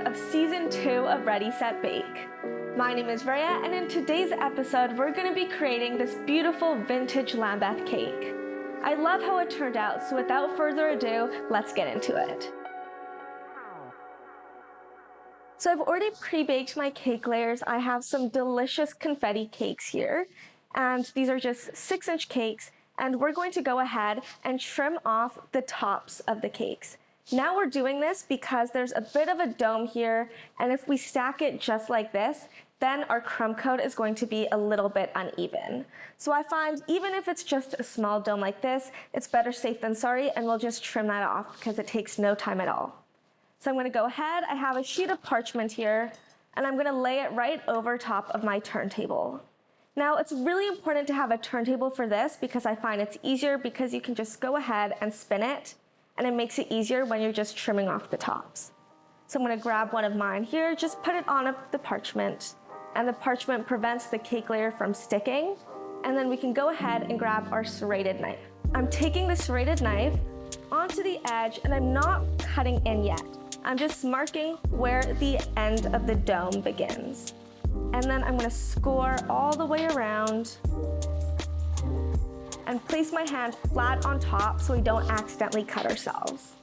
of Season 2 of Ready, Set, Bake. My name is Raeya, and in today's episode, we're going to be creating this beautiful vintage Lambeth cake. I love how it turned out, so without further ado, let's get into it. So I've already pre-baked my cake layers. I have some delicious confetti cakes here, and these are just 6-inch cakes, and we're going to go ahead and trim off the tops of the cakes. Now we're doing this because there's a bit of a dome here, and if we stack it just like this, then our crumb coat is going to be a little bit uneven. So I find even if it's just a small dome like this, it's better safe than sorry, and we'll just trim that off because it takes no time at all. So I'm gonna go ahead, I have a sheet of parchment here, and I'm gonna lay it right over top of my turntable. Now it's really important to have a turntable for this because I find it's easier because you can just go ahead and spin it, and it makes it easier when you're just trimming off the tops. So I'm gonna grab one of mine here, just put it on the parchment, and the parchment prevents the cake layer from sticking, and then we can go ahead and grab our serrated knife. I'm taking the serrated knife onto the edge, and I'm not cutting in yet. I'm just marking where the end of the dome begins. And then I'm gonna score all the way around and place my hand flat on top so we don't accidentally cut ourselves.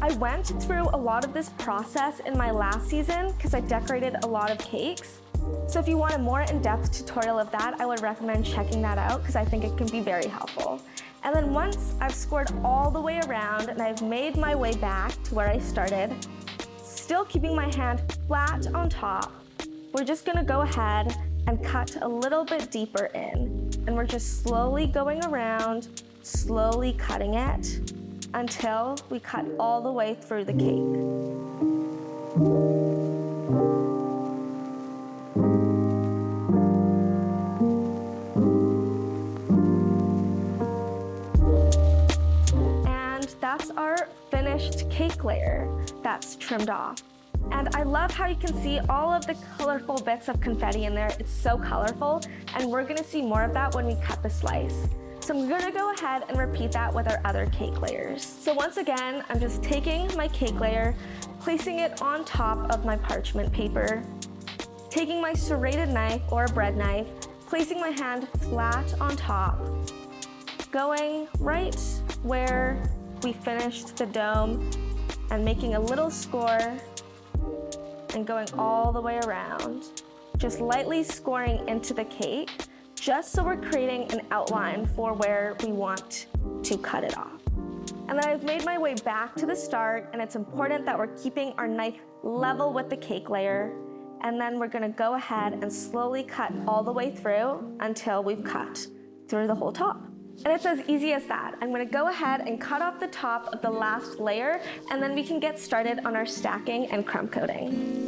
I went through a lot of this process in my last season because I decorated a lot of cakes. So if you want a more in-depth tutorial of that, I would recommend checking that out because I think it can be very helpful. And then once I've scored all the way around and I've made my way back to where I started, still keeping my hand flat on top, we're just gonna go ahead and cut a little bit deeper in. And we're just slowly going around, slowly cutting it until we cut all the way through the cake. And that's our finished cake layer that's trimmed off. And I love how you can see all of the colorful bits of confetti in there. It's so colorful, and we're gonna see more of that when we cut the slice. So I'm gonna go ahead and repeat that with our other cake layers. So once again, I'm just taking my cake layer, placing it on top of my parchment paper, taking my serrated knife or a bread knife, placing my hand flat on top, going right where we finished the dome, and making a little score, and going all the way around, just lightly scoring into the cake, just so we're creating an outline for where we want to cut it off. And then I've made my way back to the start, and it's important that we're keeping our knife level with the cake layer, and then we're gonna go ahead and slowly cut all the way through until we've cut through the whole top. And it's as easy as that. I'm gonna go ahead and cut off the top of the last layer, and then we can get started on our stacking and crumb coating.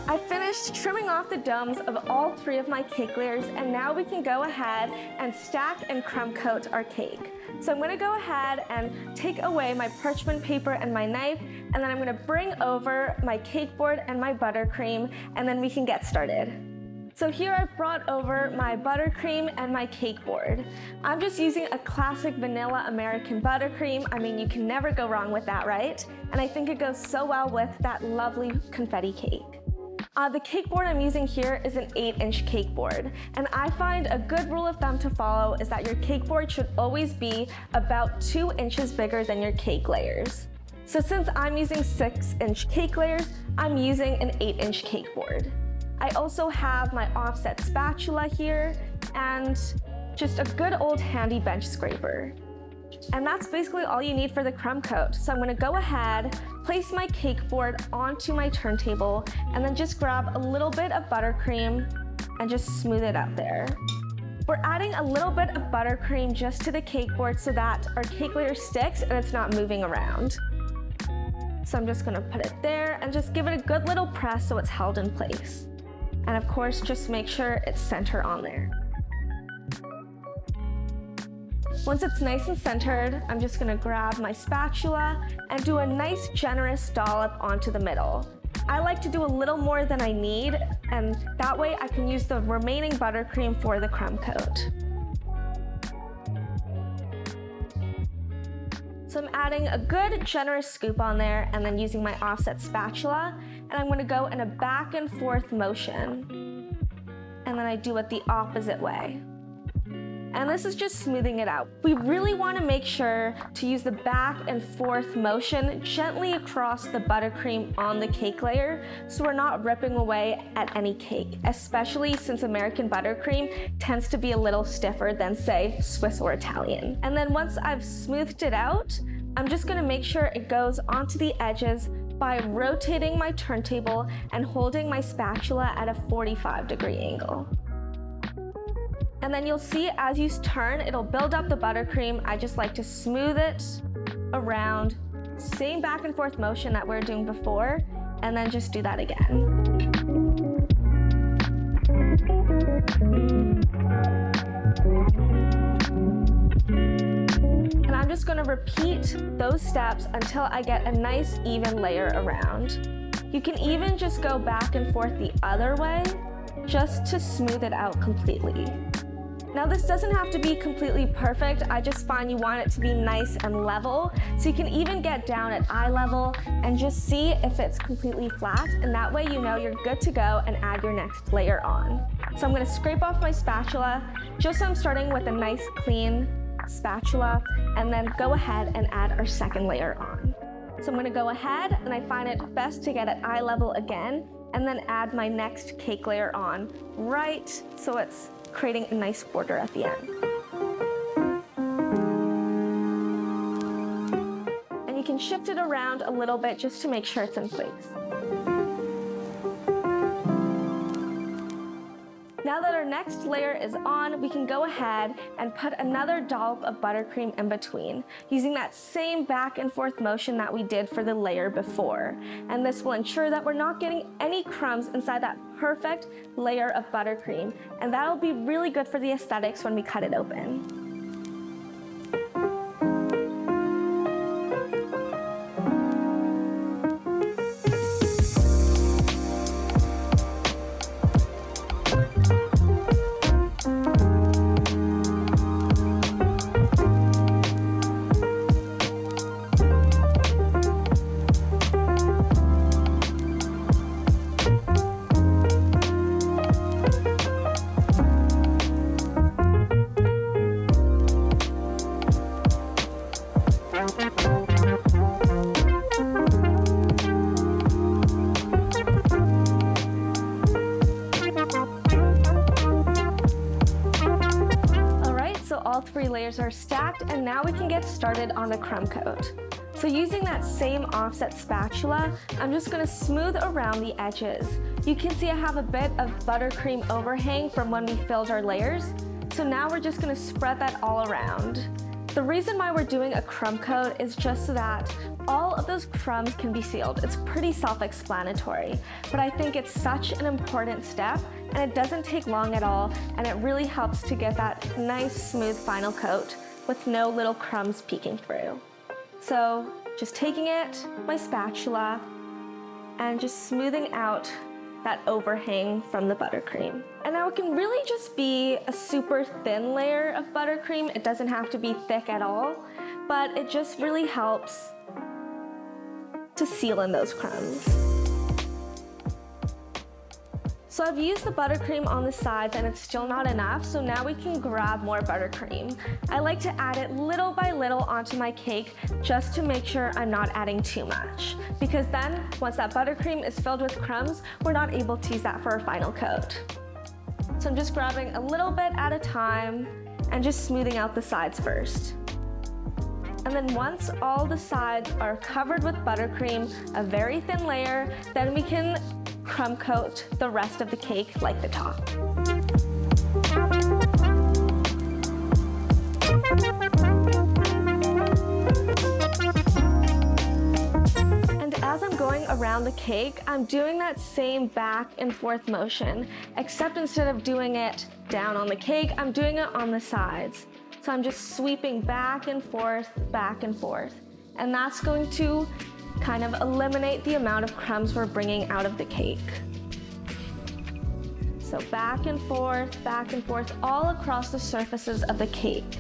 I finished trimming off the domes of all 3 of my cake layers, and now we can go ahead and stack and crumb coat our cake. So I'm gonna go ahead and take away my parchment paper and my knife, and then I'm gonna bring over my cake board and my buttercream, and then we can get started. So here I've brought over my buttercream and my cake board. I'm just using a classic vanilla American buttercream. I mean, you can never go wrong with that, right? And I think it goes so well with that lovely confetti cake. The cake board I'm using here is an 8-inch cake board, and I find a good rule of thumb to follow is that your cake board should always be about 2 inches bigger than your cake layers. So since I'm using 6-inch cake layers, I'm using an 8-inch cake board. I also have my offset spatula here and just a good old handy bench scraper. And that's basically all you need for the crumb coat. So I'm gonna go ahead, place my cake board onto my turntable, and then just grab a little bit of buttercream and just smooth it up there. We're adding a little bit of buttercream just to the cake board so that our cake layer sticks and it's not moving around. So I'm just gonna put it there and just give it a good little press so it's held in place. And of course, just make sure it's center on there. Once it's nice and centered, I'm just gonna grab my spatula and do a nice generous dollop onto the middle. I like to do a little more than I need, and that way I can use the remaining buttercream for the crumb coat. So I'm adding a good generous scoop on there and then using my offset spatula, and I'm going to go in a back and forth motion. And then I do it the opposite way. And this is just smoothing it out. We really want to make sure to use the back and forth motion gently across the buttercream on the cake layer so we're not ripping away at any cake, especially since American buttercream tends to be a little stiffer than, say, Swiss or Italian. And then once I've smoothed it out, I'm just going to make sure it goes onto the edges by rotating my turntable and holding my spatula at a 45-degree angle. And then you'll see as you turn, it'll build up the buttercream. I just like to smooth it around, same back and forth motion that we were doing before, and then just do that again. And I'm just going to repeat those steps until I get a nice even layer around. You can even just go back and forth the other way just to smooth it out completely. Now this doesn't have to be completely perfect, I just find you want it to be nice and level, so you can even get down at eye level and just see if it's completely flat, and that way you know you're good to go and add your next layer on. So I'm going to scrape off my spatula, just so I'm starting with a nice clean spatula, and then go ahead and add our second layer on. So I'm going to go ahead, and I find it best to get at eye level again, and then add my next cake layer on, right so it's creating a nice border at the end. And you can shift it around a little bit just to make sure it's in place. Now that our next layer is on, we can go ahead and put another dollop of buttercream in between, using that same back and forth motion that we did for the layer before. And this will ensure that we're not getting any crumbs inside that perfect layer of buttercream. And that'll be really good for the aesthetics when we cut it open. All three layers are stacked, and now we can get started on the crumb coat. So using that same offset spatula, I'm just going to smooth around the edges. You can see I have a bit of buttercream overhang from when we filled our layers. So now we're just going to spread that all around. The reason why we're doing a crumb coat is just so that all of those crumbs can be sealed. It's pretty self-explanatory, but I think it's such an important step, and it doesn't take long at all, and it really helps to get that nice smooth final coat with no little crumbs peeking through. So just taking it, my spatula, and just smoothing out that overhang from the buttercream. And now it can really just be a super thin layer of buttercream. It doesn't have to be thick at all, but it just really helps to seal in those crumbs. So I've used the buttercream on the sides and it's still not enough, so now we can grab more buttercream. I like to add it little by little onto my cake just to make sure I'm not adding too much, because then once that buttercream is filled with crumbs, we're not able to use that for our final coat. So I'm just grabbing a little bit at a time and just smoothing out the sides first. And then once all the sides are covered with buttercream, a very thin layer, then we can crumb coat the rest of the cake like the top. And as I'm going around the cake, I'm doing that same back and forth motion, except instead of doing it down on the cake, I'm doing it on the sides. So I'm just sweeping back and forth, and that's going to kind of eliminate the amount of crumbs we're bringing out of the cake. So back and forth, all across the surfaces of the cake.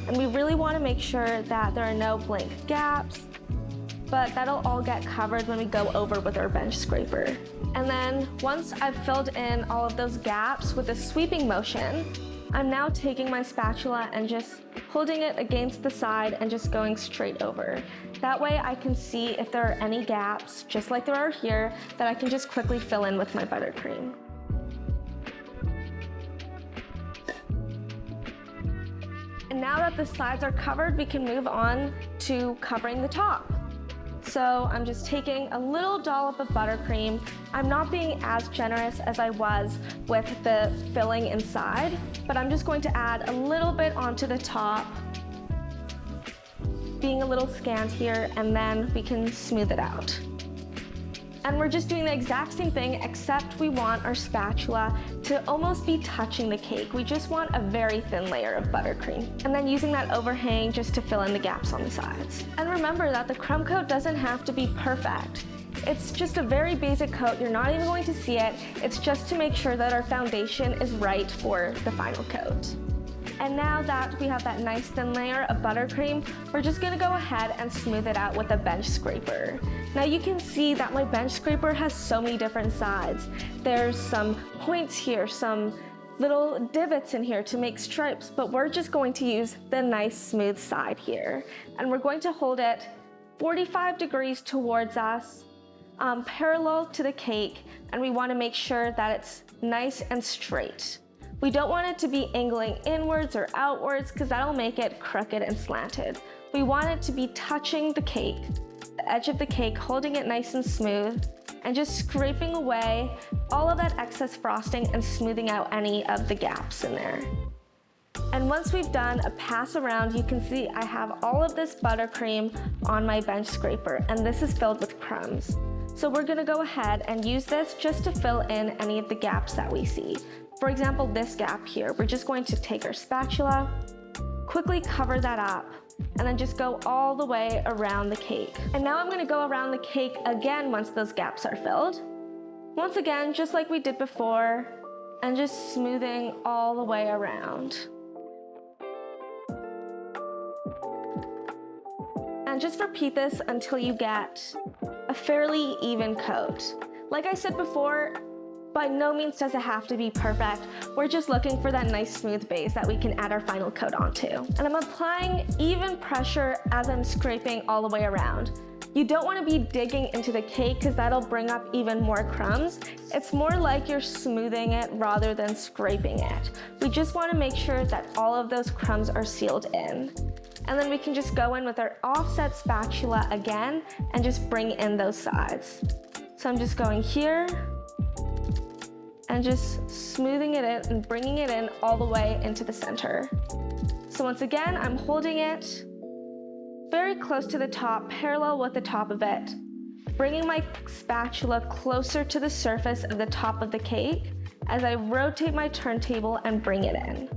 And we really want to make sure that there are no blank gaps, but that'll all get covered when we go over with our bench scraper. And then once I've filled in all of those gaps with a sweeping motion, I'm now taking my spatula and just holding it against the side and just going straight over. That way I can see if there are any gaps, just like there are here, that I can just quickly fill in with my buttercream. And now that the sides are covered, we can move on to covering the top. So I'm just taking a little dollop of buttercream. I'm not being as generous as I was with the filling inside, but I'm just going to add a little bit onto the top, being a little scant here, and then we can smooth it out. And we're just doing the exact same thing, except we want our spatula to almost be touching the cake. We just want a very thin layer of buttercream. And then using that overhang just to fill in the gaps on the sides. And remember that the crumb coat doesn't have to be perfect. It's just a very basic coat. You're not even going to see it. It's just to make sure that our foundation is right for the final coat. And now that we have that nice thin layer of buttercream, we're just gonna go ahead and smooth it out with a bench scraper. Now you can see that my bench scraper has so many different sides. There's some points here, some little divots in here to make stripes, but we're just going to use the nice smooth side here. And we're going to hold it 45 degrees towards us, parallel to the cake, and we wanna make sure that it's nice and straight. We don't want it to be angling inwards or outwards because that'll make it crooked and slanted. We want it to be touching the cake, the edge of the cake, holding it nice and smooth, and just scraping away all of that excess frosting and smoothing out any of the gaps in there. And once we've done a pass around, you can see I have all of this buttercream on my bench scraper, and this is filled with crumbs. So we're gonna go ahead and use this just to fill in any of the gaps that we see. For example, this gap here, we're just going to take our spatula, quickly cover that up, and then just go all the way around the cake. And now I'm gonna go around the cake again once those gaps are filled. Once again, just like we did before, and just smoothing all the way around. And just repeat this until you get a fairly even coat. Like I said before, by no means does it have to be perfect. We're just looking for that nice smooth base that we can add our final coat onto. And I'm applying even pressure as I'm scraping all the way around. You don't want to be digging into the cake because that'll bring up even more crumbs. It's more like you're smoothing it rather than scraping it. We just want to make sure that all of those crumbs are sealed in. And then we can just go in with our offset spatula again and just bring in those sides. So I'm just going here and just smoothing it in and bringing it in all the way into the center. So once again, I'm holding it very close to the top, parallel with the top of it, bringing my spatula closer to the surface of the top of the cake as I rotate my turntable and bring it in.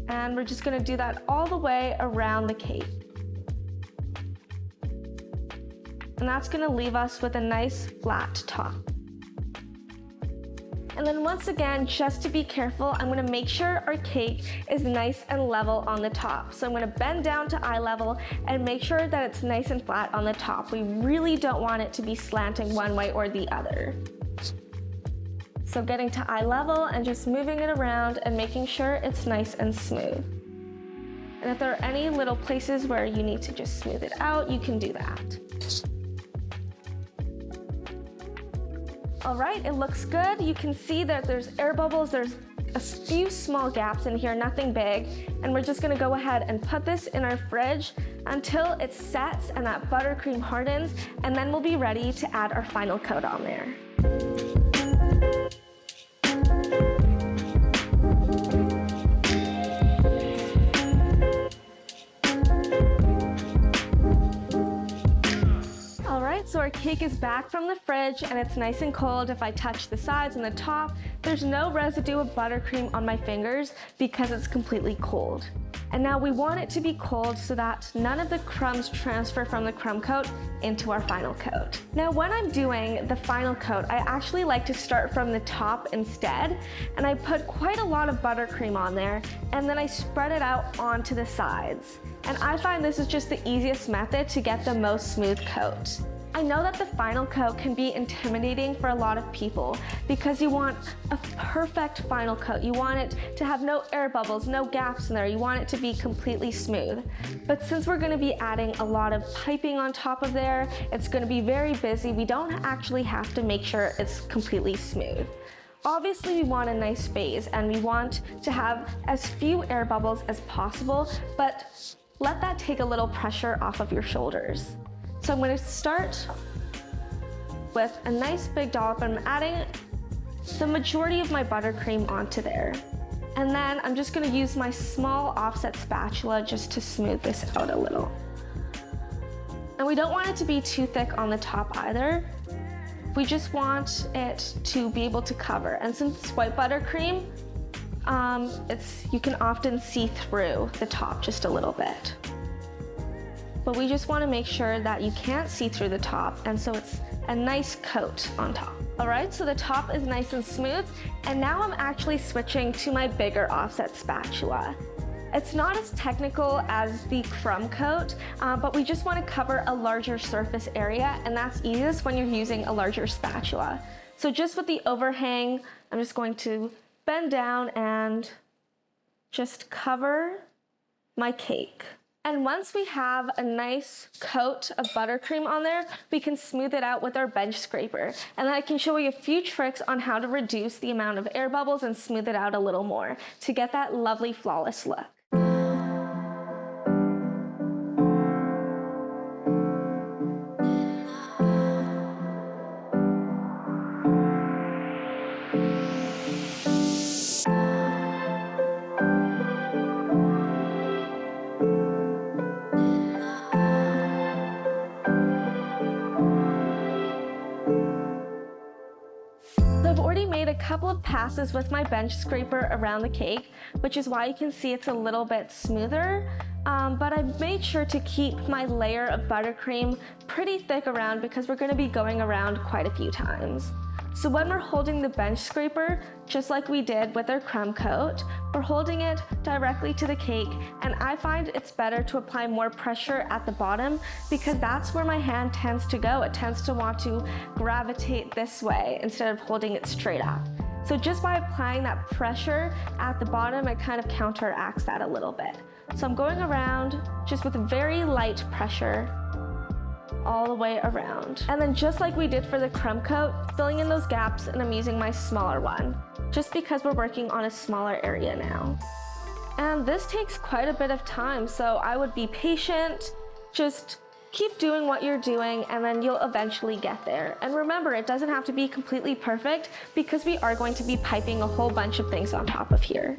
And we're just gonna do that all the way around the cake. And that's gonna leave us with a nice flat top. And then once again, just to be careful, I'm gonna make sure our cake is nice and level on the top. So I'm gonna bend down to eye level and make sure that it's nice and flat on the top. We really don't want it to be slanting one way or the other. So getting to eye level and just moving it around and making sure it's nice and smooth. And if there are any little places where you need to just smooth it out, you can do that. All right, it looks good. You can see that there's air bubbles, there's a few small gaps in here, nothing big. And we're just gonna go ahead and put this in our fridge until it sets and that buttercream hardens, and then we'll be ready to add our final coat on there. So our cake is back from the fridge and it's nice and cold. If I touch the sides and the top, there's no residue of buttercream on my fingers because it's completely cold. And now we want it to be cold so that none of the crumbs transfer from the crumb coat into our final coat. Now when I'm doing the final coat, I actually like to start from the top instead, and I put quite a lot of buttercream on there, and then I spread it out onto the sides. And I find this is just the easiest method to get the most smooth coat. I know that the final coat can be intimidating for a lot of people because you want a perfect final coat. You want it to have no air bubbles, no gaps in there. You want it to be completely smooth. But since we're going to be adding a lot of piping on top of there, it's going to be very busy. We don't actually have to make sure it's completely smooth. Obviously, we want a nice base and we want to have as few air bubbles as possible, but let that take a little pressure off of your shoulders. So I'm going to start with a nice big dollop. I'm adding the majority of my buttercream onto there. And then I'm just going to use my small offset spatula just to smooth this out a little. And we don't want it to be too thick on the top either. We just want it to be able to cover. And since it's white buttercream, you can often see through the top just a little bit. But we just want to make sure that you can't see through the top, and so it's a nice coat on top. All right, so the top is nice and smooth, and now I'm actually switching to my bigger offset spatula. It's not as technical as the crumb coat, but we just want to cover a larger surface area, and that's easiest when you're using a larger spatula. So just with the overhang, I'm just going to bend down and just cover my cake. And once we have a nice coat of buttercream on there, we can smooth it out with our bench scraper. And then I can show you a few tricks on how to reduce the amount of air bubbles and smooth it out a little more to get that lovely flawless look. I've already made a couple of passes with my bench scraper around the cake, which is why you can see it's a little bit smoother. But I've made sure to keep my layer of buttercream pretty thick around because we're going to be going around quite a few times. So when we're holding the bench scraper, just like we did with our crumb coat, we're holding it directly to the cake, and I find it's better to apply more pressure at the bottom because that's where my hand tends to go. It tends to want to gravitate this way instead of holding it straight up. So just by applying that pressure at the bottom, it kind of counteracts that a little bit. So I'm going around just with very light pressure all the way around. And then just like we did for the crumb coat, filling in those gaps, and I'm using my smaller one, just because we're working on a smaller area now. And this takes quite a bit of time, so I would be patient, just keep doing what you're doing, and then you'll eventually get there. And remember, it doesn't have to be completely perfect because we are going to be piping a whole bunch of things on top of here.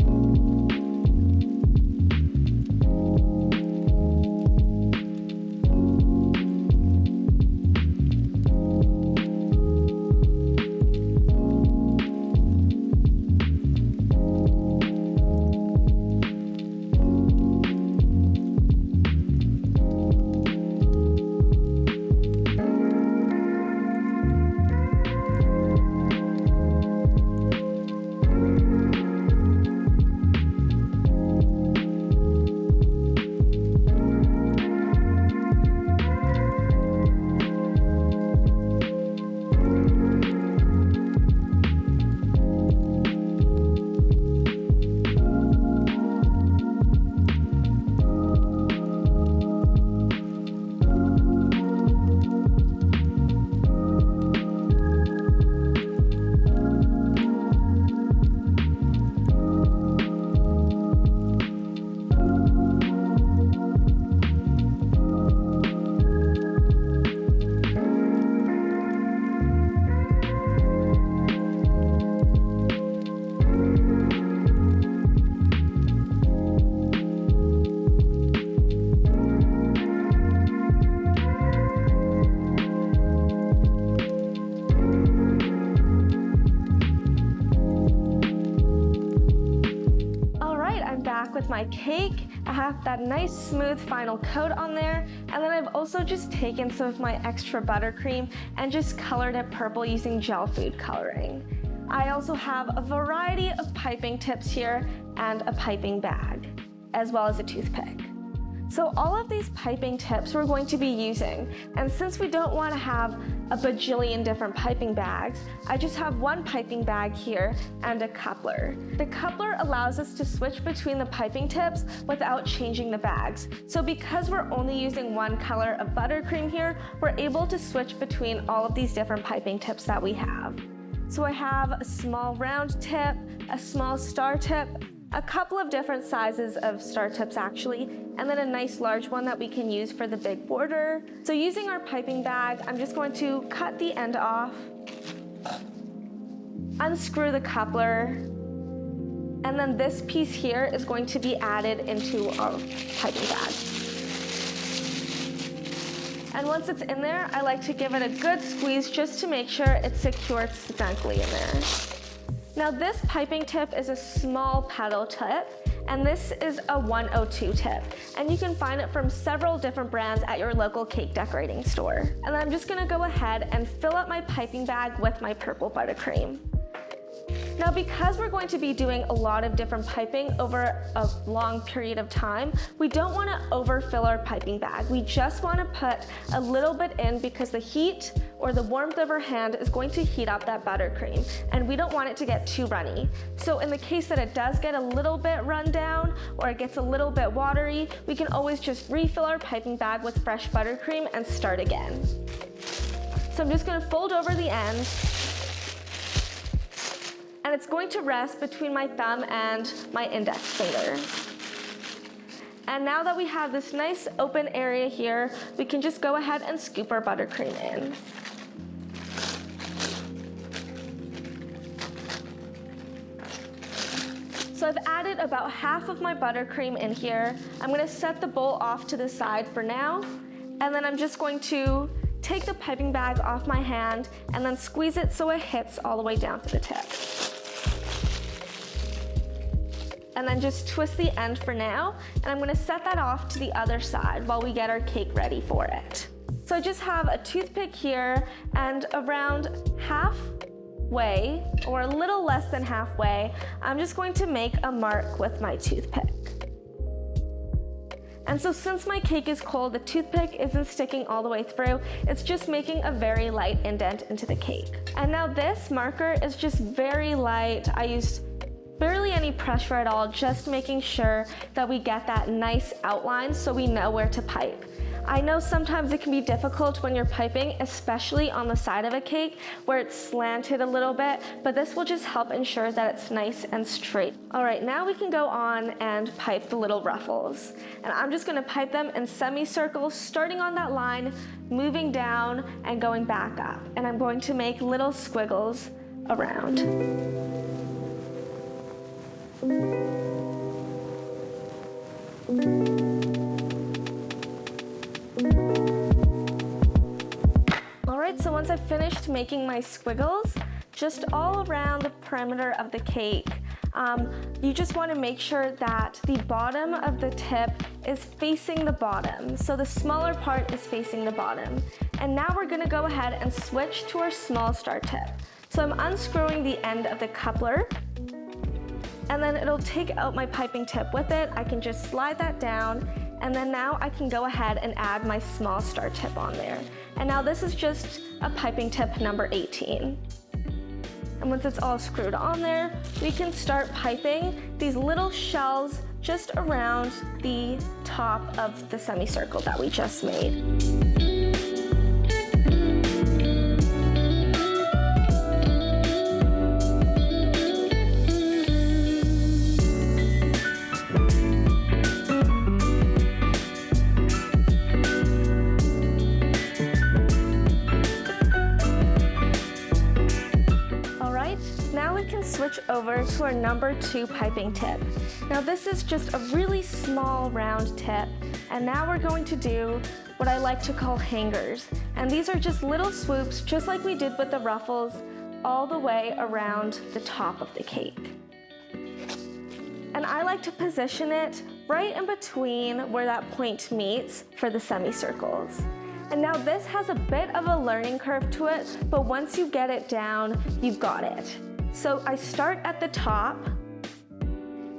with my cake. I have that nice smooth final coat on there, and then I've also just taken some of my extra buttercream and just colored it purple using gel food coloring. I also have a variety of piping tips here and a piping bag, as well as a toothpick. So all of these piping tips we're going to be using, and since we don't want to have a bajillion different piping bags, I just have one piping bag here and a coupler. The coupler allows us to switch between the piping tips without changing the bags. So because we're only using one color of buttercream here, we're able to switch between all of these different piping tips that we have. So I have a small round tip, a small star tip, a couple of different sizes of star tips actually, and then a nice large one that we can use for the big border. So using our piping bag, I'm just going to cut the end off, unscrew the coupler, and then this piece here is going to be added into our piping bag. And once it's in there, I like to give it a good squeeze just to make sure it's secured snugly in there. Now this piping tip is a small petal tip, and this is a 102 tip, and you can find it from several different brands at your local cake decorating store. And I'm just gonna go ahead and fill up my piping bag with my purple buttercream. Now because we're going to be doing a lot of different piping over a long period of time, we don't want to overfill our piping bag. We just want to put a little bit in because the heat or the warmth of our hand is going to heat up that buttercream, and we don't want it to get too runny. So in the case that it does get a little bit run down or it gets a little bit watery, we can always just refill our piping bag with fresh buttercream and start again. So I'm just going to fold over the end, and it's going to rest between my thumb and my index finger. And now that we have this nice open area here, we can just go ahead and scoop our buttercream in. So I've added about half of my buttercream in here. I'm gonna set the bowl off to the side for now, and then I'm just going to take the piping bag off my hand and then squeeze it so it hits all the way down to the tip. And then just twist the end for now, and I'm gonna set that off to the other side while we get our cake ready for it. So I just have a toothpick here, and around halfway, or a little less than halfway, I'm just going to make a mark with my toothpick. And so since my cake is cold, the toothpick isn't sticking all the way through, it's just making a very light indent into the cake. And now this marker is just very light. I used barely any pressure at all, just making sure that we get that nice outline so we know where to pipe. I know sometimes it can be difficult when you're piping, especially on the side of a cake where it's slanted a little bit, but this will just help ensure that it's nice and straight. All right, now we can go on and pipe the little ruffles. And I'm just gonna pipe them in semicircles, starting on that line, moving down and going back up. And I'm going to make little squiggles around. Alright, so once I've finished making my squiggles, just all around the perimeter of the cake, you just want to make sure that the bottom of the tip is facing the bottom. So the smaller part is facing the bottom. And now we're going to go ahead and switch to our small star tip. So I'm unscrewing the end of the coupler, and then it'll take out my piping tip with it. I can just slide that down, and then now I can go ahead and add my small star tip on there. And now this is just a piping tip number 18. And once it's all screwed on there, we can start piping these little shells just around the top of the semicircle that we just made. Switch over to our number 2 piping tip. Now this is just a really small round tip, and now we're going to do what I like to call hangers. And these are just little swoops, just like we did with the ruffles, all the way around the top of the cake. And I like to position it right in between where that point meets for the semicircles. And now this has a bit of a learning curve to it, but once you get it down, you've got it. So I start at the top,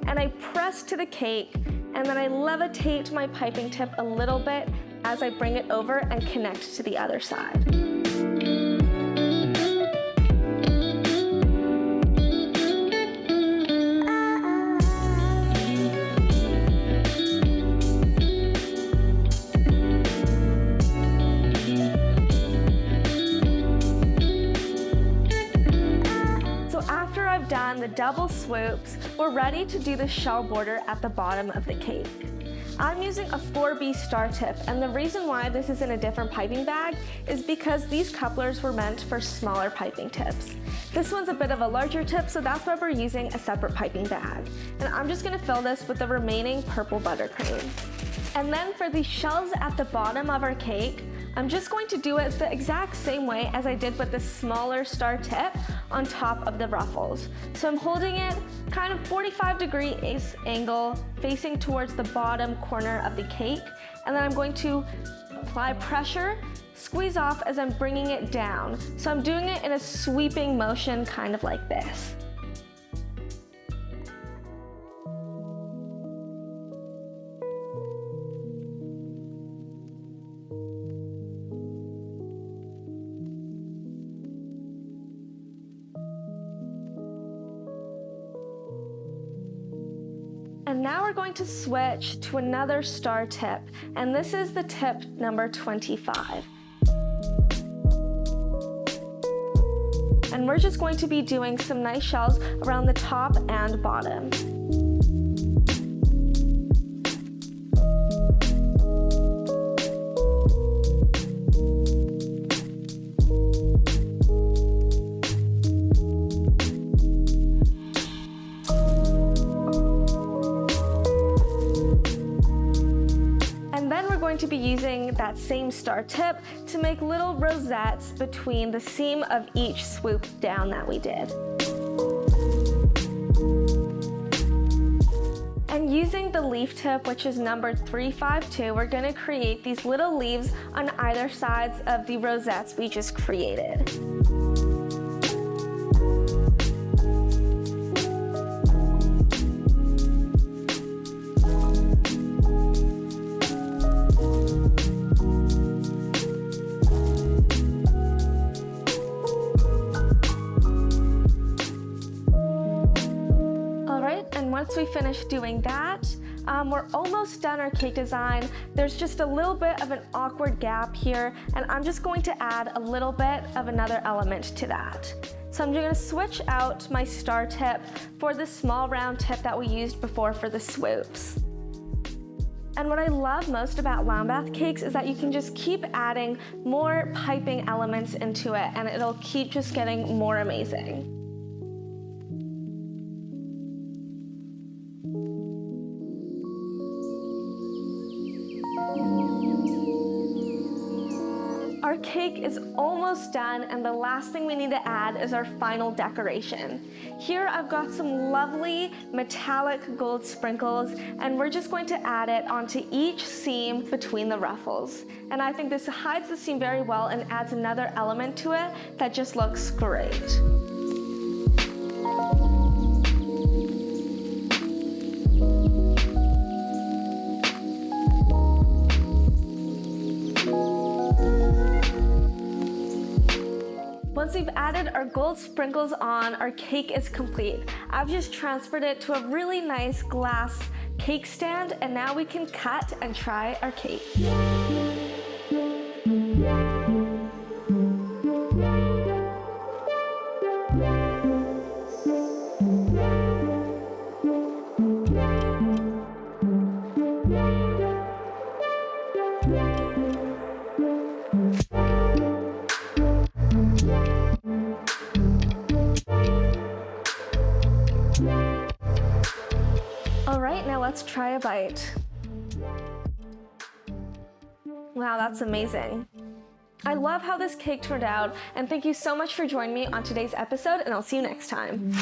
and I press to the cake, and then I levitate my piping tip a little bit as I bring it over and connect to the other side. Done the double swoops, we're ready to do the shell border at the bottom of the cake. I'm using a 4B star tip, and the reason why this is in a different piping bag is because these couplers were meant for smaller piping tips. This one's a bit of a larger tip, so that's why we're using a separate piping bag. And I'm just gonna fill this with the remaining purple buttercream. And then for the shells at the bottom of our cake, I'm just going to do it the exact same way as I did with the smaller star tip on top of the ruffles. So I'm holding it kind of 45-degree angle facing towards the bottom corner of the cake, and then I'm going to apply pressure, squeeze off as I'm bringing it down. So I'm doing it in a sweeping motion, kind of like this. And now we're going to switch to another star tip, and this is the tip number 25. And we're just going to be doing some nice shells around the top and bottom. To be using that same star tip to make little rosettes between the seam of each swoop down that we did. And using the leaf tip, which is number 352, we're going to create these little leaves on either sides of the rosettes we just created. Once we finish doing that, we're almost done our cake design. There's just a little bit of an awkward gap here, and I'm just going to add a little bit of another element to that. So I'm going to switch out my star tip for the small round tip that we used before for the swoops. And what I love most about Lambeth cakes is that you can just keep adding more piping elements into it, and it'll keep just getting more amazing. Our cake is almost done, and the last thing we need to add is our final decoration. Here I've got some lovely metallic gold sprinkles, and we're just going to add it onto each seam between the ruffles. And I think this hides the seam very well and adds another element to it that just looks great. Once we've added our gold sprinkles on, our cake is complete. I've just transferred it to a really nice glass cake stand, and now we can cut and try our cake. All right, now let's try a bite. Wow, that's amazing. I love how this cake turned out, and thank you so much for joining me on today's episode, and I'll see you next time.